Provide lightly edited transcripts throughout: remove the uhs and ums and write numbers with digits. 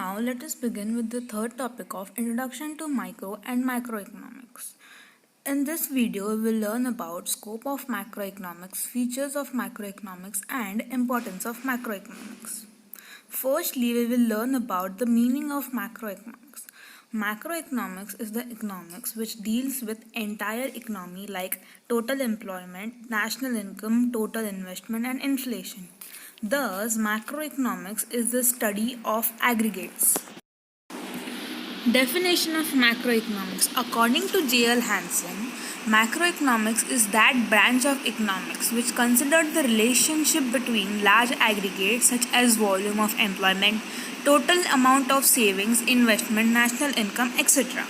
Now, let us begin with the third topic of Introduction to Micro and Macroeconomics. In this video, we will learn about scope of macroeconomics, features of macroeconomics, and importance of macroeconomics. Firstly, we will learn about the meaning of macroeconomics. Macroeconomics is the economics which deals with entire economy like total employment, national income, total investment, and inflation. Thus, macroeconomics is the study of aggregates. Definition of macroeconomics. According to J.L. Hansen, macroeconomics is that branch of economics which considers the relationship between large aggregates such as volume of employment, total amount of savings, investment, national income, etc.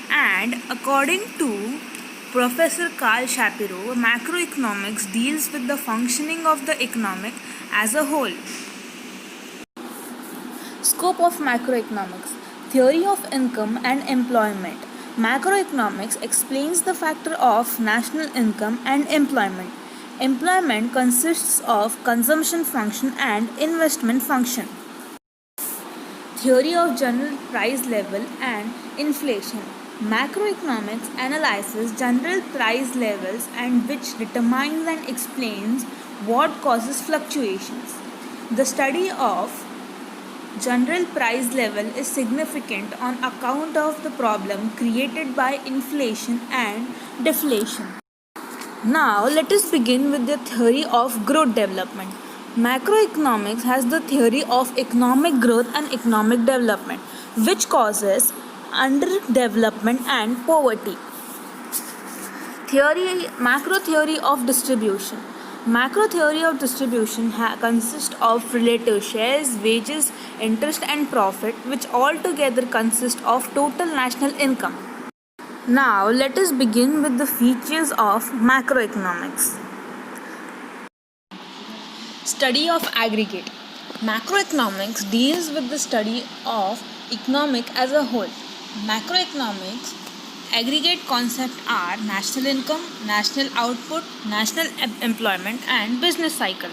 And according to Professor Carl Shapiro, macroeconomics deals with the functioning of the economic as a whole. Scope of macroeconomics. Theory of income and employment. Macroeconomics explains the factor of national income and employment. Employment consists of consumption function and investment function. Theory of general price level and inflation. Macroeconomics analyzes general price levels and which determines and explains what causes fluctuations. The study of general price level is significant on account of the problem created by inflation and deflation. Now, let us begin with the theory of growth development. Macroeconomics has the theory of economic growth and economic development, which causes underdevelopment and poverty. Macro theory of distribution. Macro theory of distribution consists of relative shares, wages, interest and profit, which altogether consist of total national income. Now let us begin with the features of macroeconomics. Study of aggregate. Macroeconomics deals with the study of economic as a whole. Macroeconomics aggregate concepts are national income, national output, national employment, and business cycle.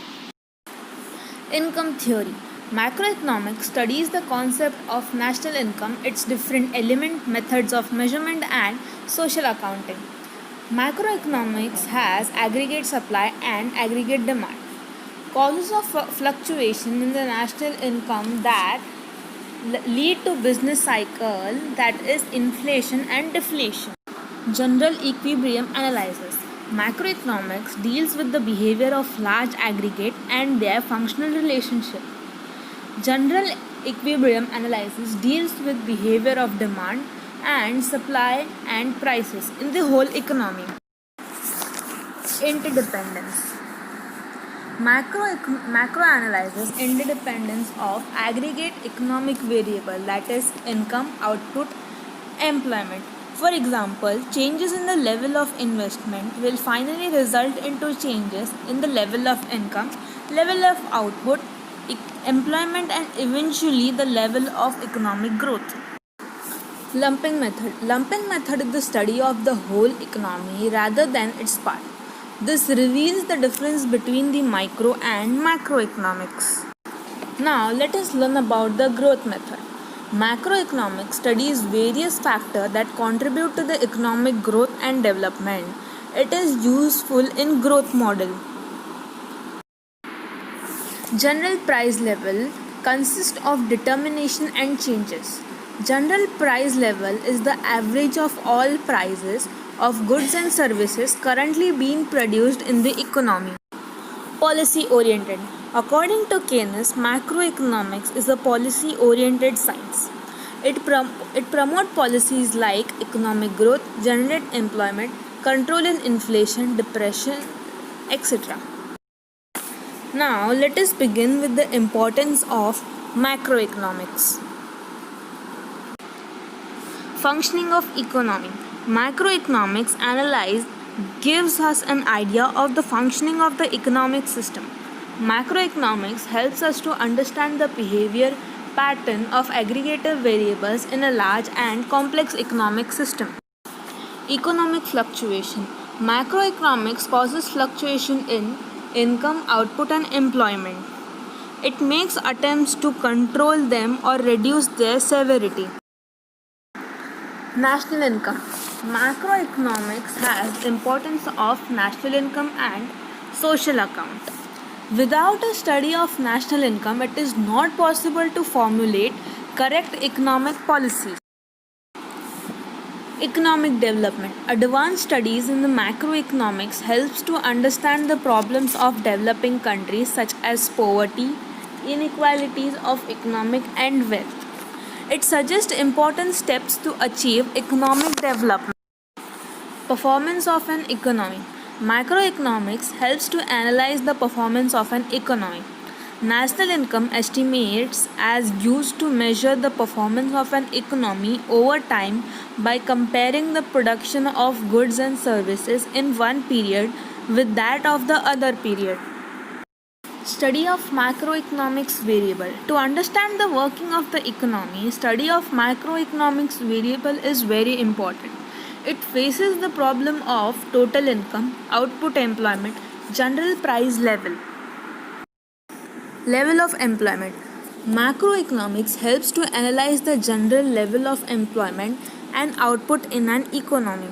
Income theory. Macroeconomics studies the concept of national income, its different element, methods of measurement, and social accounting. Macroeconomics has aggregate supply and aggregate demand. Causes of fluctuation in the national income that lead to business cycle, that is inflation and deflation. General equilibrium analysis. Macroeconomics deals with the behavior of large aggregate and their functional relationship. General equilibrium analysis deals with behavior of demand and supply and prices in the whole economy. Interdependence. Macro analyzes interdependence of aggregate economic variable, that is income, output, employment. For example, changes in the level of investment will finally result into changes in the level of income, level of output, employment, and eventually the level of economic growth. Lumping method. Lumping method is the study of the whole economy rather than its part. This reveals the difference between the micro and macroeconomics. Now let us learn about the growth method. Macroeconomics studies various factors that contribute to the economic growth and development. It is useful in growth model. General price level consists of determination and changes. General price level is the average of all prices of goods and services currently being produced in the economy. Policy oriented. According to Keynes, macroeconomics is a policy oriented science. It promotes policies like economic growth, generate employment, control in inflation, depression, etc. Now let us begin with the importance of macroeconomics. Functioning of economy. Macroeconomics analyze gives us an idea of the functioning of the economic system. Macroeconomics helps us to understand the behavior pattern of aggregative variables in a large and complex economic system. Economic fluctuation. Macroeconomics causes fluctuation in income, output, and employment. It makes attempts to control them or reduce their severity. National income. Macroeconomics has importance of national income and social account. Without a study of national income, it is not possible to formulate correct economic policies. Economic development. Advanced studies in the macroeconomics helps to understand the problems of developing countries such as poverty, inequalities of economic and wealth. It suggests important steps to achieve economic development. Performance of an economy. Macroeconomics helps to analyze the performance of an economy. National income estimates as used to measure the performance of an economy over time by comparing the production of goods and services in one period with that of the other period. Study of macroeconomics variable. To understand the working of the economy, study of macroeconomics variable is very important. It faces the problem of total income, output employment, general price level. Level of employment. Macroeconomics helps to analyze the general level of employment and output in an economy.